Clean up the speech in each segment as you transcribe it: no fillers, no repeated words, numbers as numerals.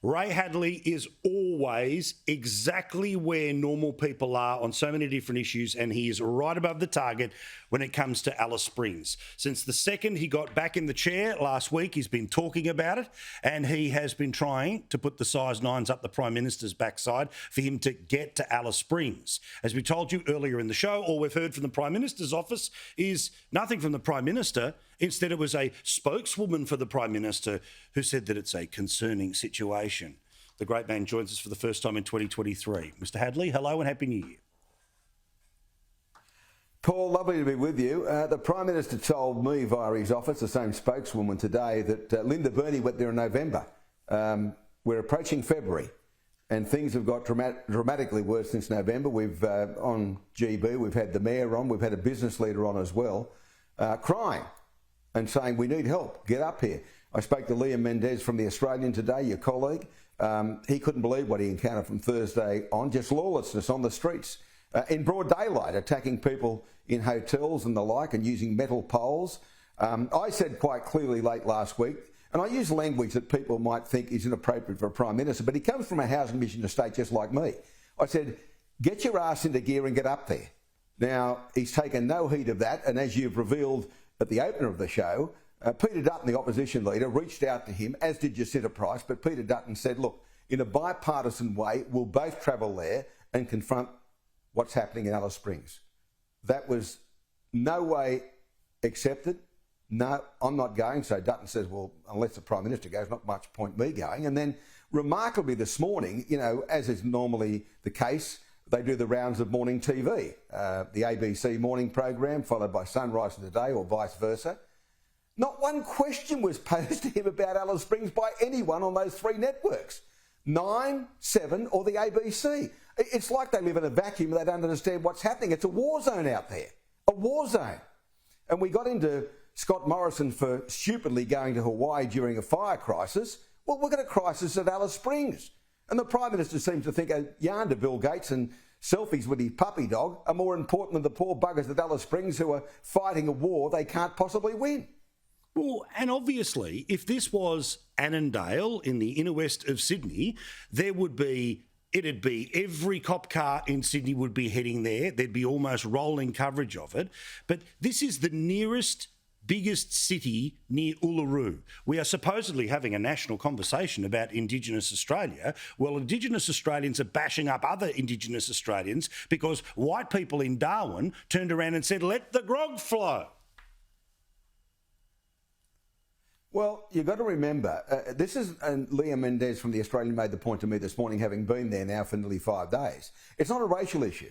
Ray Hadley is always exactly where normal people are on so many different issues, and he is right above the target when it comes to Alice Springs. Since the second he got back in the chair last week, he's been talking about it, and he has been trying to put the size 9s up the Prime Minister's backside for him to get to Alice Springs. As we told you earlier in the show, all we've heard from the Prime Minister's office is nothing from the Prime Minister. Instead, it was a spokeswoman for the Prime Minister who said that it's a concerning situation. The great man joins us for the first time in 2023. Mr Hadley, hello and Happy New Year. Paul, lovely to be with you. The Prime Minister told me via his office, the same spokeswoman today, that Linda Burney went there in November. We're approaching February and things have got dramatically worse since November. We've, on GB, we've had the Mayor on, we've had a business leader on as well, crying and saying, we need help, get up here. I spoke to Liam Mendez from The Australian today, your colleague. He couldn't believe what he encountered from Thursday on, just lawlessness on the streets, in broad daylight, attacking people in hotels and the like and using metal poles. I said quite clearly late last week, and I use language that people might think is inappropriate for a Prime Minister, but he comes from a housing commission estate just like me. I said, get your ass into gear and get up there. Now, he's taken no heed of that, and as you've revealed at the opener of the show, Peter Dutton, the opposition leader, reached out to him, as did Jacinta Price, but Peter Dutton said, look, in a bipartisan way, we'll both travel there and confront what's happening in Alice Springs. That was no way accepted. No, I'm not going. So Dutton says, well, unless the Prime Minister goes, not much point me going. And then remarkably this morning, you know, as is normally the case, they do the rounds of morning TV, the ABC morning program, followed by Sunrise Today or vice versa. Not one question was posed to him about Alice Springs by anyone on those three networks, 9, 7 or the ABC. It's like they live in a vacuum and they don't understand what's happening. It's a war zone out there, a war zone. And we got into Scott Morrison for stupidly going to Hawaii during a fire crisis. Well, we've got a crisis at Alice Springs. And the Prime Minister seems to think a yarn to Bill Gates and selfies with his puppy dog are more important than the poor buggers at Alice Springs who are fighting a war they can't possibly win. Well, and obviously, if this was Annandale in the inner west of Sydney, it'd be every cop car in Sydney would be heading there. There'd be almost rolling coverage of it. But this is the nearest, biggest city near Uluru. We are supposedly having a national conversation about Indigenous Australia. Well, Indigenous Australians are bashing up other Indigenous Australians because white people in Darwin turned around and said, let the grog flow. Well, you've got to remember, this is, and Liam Mendez from The Australian made the point to me this morning, having been there now for nearly 5 days. It's not a racial issue.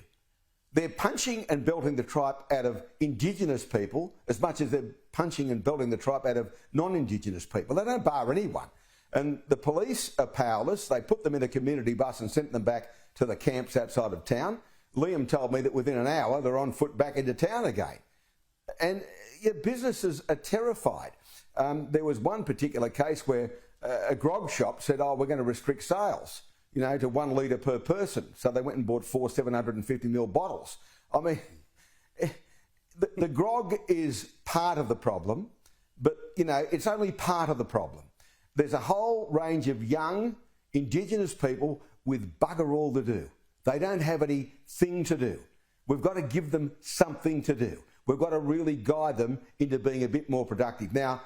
They're punching and belting the tripe out of Indigenous people as much as they're punching and belting the tripe out of non-Indigenous people. They don't bar anyone. And the police are powerless. They put them in a community bus and sent them back to the camps outside of town. Liam told me that within an hour they're on foot back into town again. And your businesses are terrified. There was one particular case where a grog shop said, oh, we're going to restrict sales, you know, to 1 litre per person. So they went and bought 4 750ml bottles. I mean, the grog is part of the problem, but, you know, it's only part of the problem. There's a whole range of young Indigenous people with bugger all to do. They don't have anything to do. We've got to give them something to do. We've got to really guide them into being a bit more productive. Now,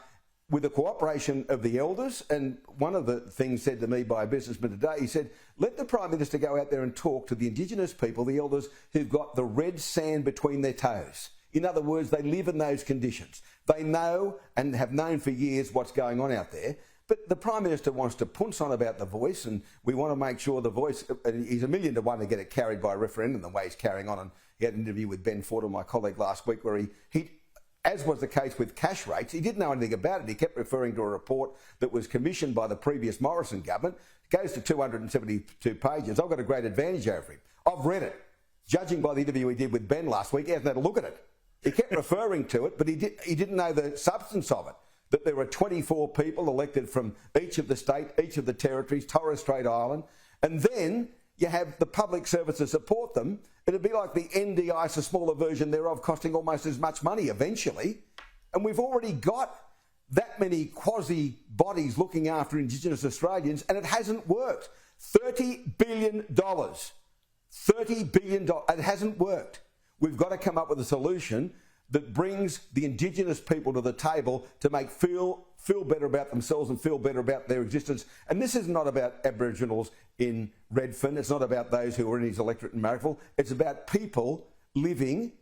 with the cooperation of the elders, and one of the things said to me by a businessman today, he said, let the Prime Minister go out there and talk to the Indigenous people, the elders who've got the red sand between their toes. In other words, they live in those conditions. They know and have known for years what's going on out there. But the Prime Minister wants to punce on about the voice, and we want to make sure the voice, he's 1,000,000 to 1 to get it carried by a referendum the way he's carrying on. And he had an interview with Ben Ford, my colleague, last week, where he as was the case with cash rates, he didn't know anything about it. He kept referring to a report that was commissioned by the previous Morrison government. It goes to 272 pages. I've got a great advantage over him. I've read it. Judging by the interview he did with Ben last week, he hasn't had a look at it. He kept referring to it, but he didn't know the substance of it, that there were 24 people elected from each of the state, each of the territories, Torres Strait Island, and then you have the public service to support them. It'd be like the NDI, a smaller version thereof, costing almost as much money eventually. And we've already got that many quasi bodies looking after Indigenous Australians, and it hasn't worked. $30 billion. $30 billion. It hasn't worked. We've got to come up with a solution that brings the Indigenous people to the table to make feel better about themselves and feel better about their existence. And this is not about Aboriginals in Redfern. It's not about those who are in his electorate in Marrickville. It's about people living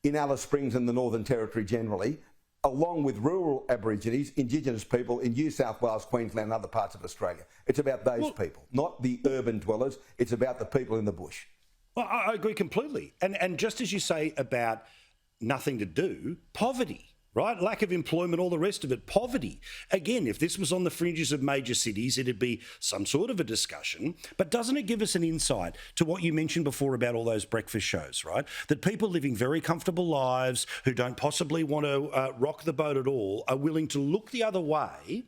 in Alice Springs and the Northern Territory generally, along with rural Aborigines, Indigenous people in New South Wales, Queensland and other parts of Australia. It's about those people, not the urban dwellers. It's about the people in the bush. Well, I agree completely. And just as you say about nothing to do, poverty, right? Lack of employment, all the rest of it, poverty. Again, if this was on the fringes of major cities, it'd be some sort of a discussion. But doesn't it give us an insight to what you mentioned before about all those breakfast shows, right? That people living very comfortable lives who don't possibly want to rock the boat at all are willing to look the other way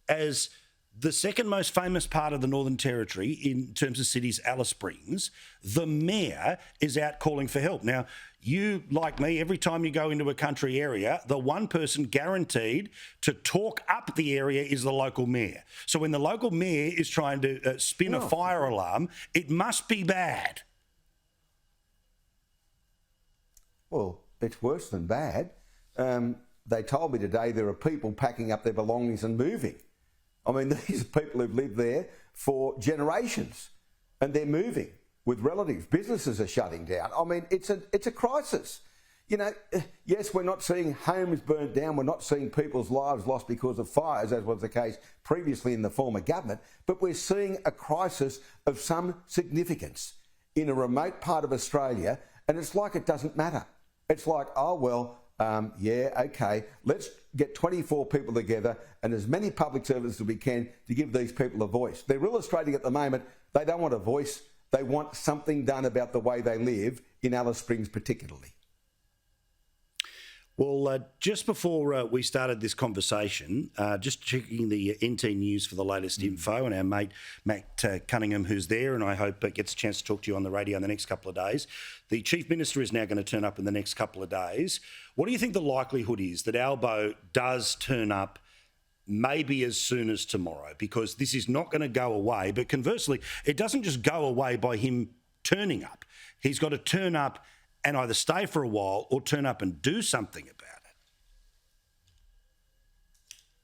as the second most famous part of the Northern Territory in terms of cities, Alice Springs, the mayor is out calling for help. Now, you, like me, every time you go into a country area, the one person guaranteed to talk up the area is the local mayor. So when the local mayor is trying to spin a fire alarm, it must be bad. Well, it's worse than bad. They told me today there are people packing up their belongings and moving. I mean, these are people who've lived there for generations and they're moving with relatives. Businesses are shutting down. I mean, it's a crisis. You know, yes, we're not seeing homes burnt down. We're not seeing people's lives lost because of fires, as was the case previously in the former government. But we're seeing a crisis of some significance in a remote part of Australia. And it's like it doesn't matter. It's like, oh, well, yeah, okay, let's get 24 people together and as many public servants as we can to give these people a voice. They're illustrating at the moment, they don't want a voice, they want something done about the way they live in Alice Springs particularly. Well, just before we started this conversation, just checking the NT News for the latest info, and our mate Matt Cunningham, who's there, and I hope gets a chance to talk to you on the radio in the next couple of days. The Chief Minister is now going to turn up in the next couple of days. What do you think the likelihood is that Albo does turn up maybe as soon as tomorrow? Because this is not going to go away, but conversely, it doesn't just go away by him turning up. He's got to turn up and either stay for a while or turn up and do something about it.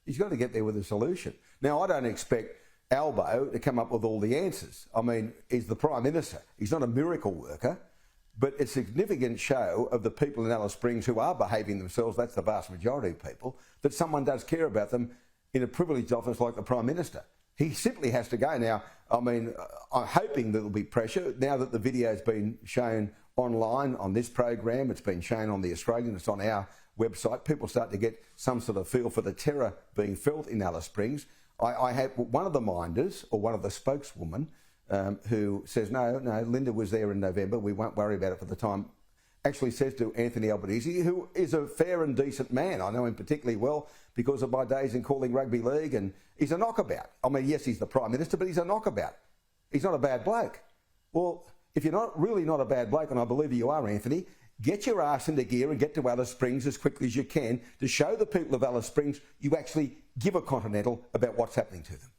He's got to get there with a solution. Now, I don't expect Albo to come up with all the answers. I mean, he's the Prime Minister. He's not a miracle worker, but it's a significant show of the people in Alice Springs who are behaving themselves, that's the vast majority of people, that someone does care about them in a privileged office like the Prime Minister. He simply has to go. Now, I mean, I'm hoping there will be pressure. Now that the video's been shown online on this program, it's been shown on The Australian, it's on our website, people start to get some sort of feel for the terror being felt in Alice Springs. I had one of the minders, or one of the spokeswomen, who says, no, Linda was there in November, we won't worry about it for the time, actually says to Anthony Albanese, who is a fair and decent man. I know him particularly well because of my days in calling rugby league, and he's a knockabout. I mean, yes, he's the Prime Minister, but he's a knockabout. He's not a bad bloke. Well, if you're not a bad bloke, and I believe you are, Anthony, get your ass into gear and get to Alice Springs as quickly as you can to show the people of Alice Springs you actually give a continental about what's happening to them.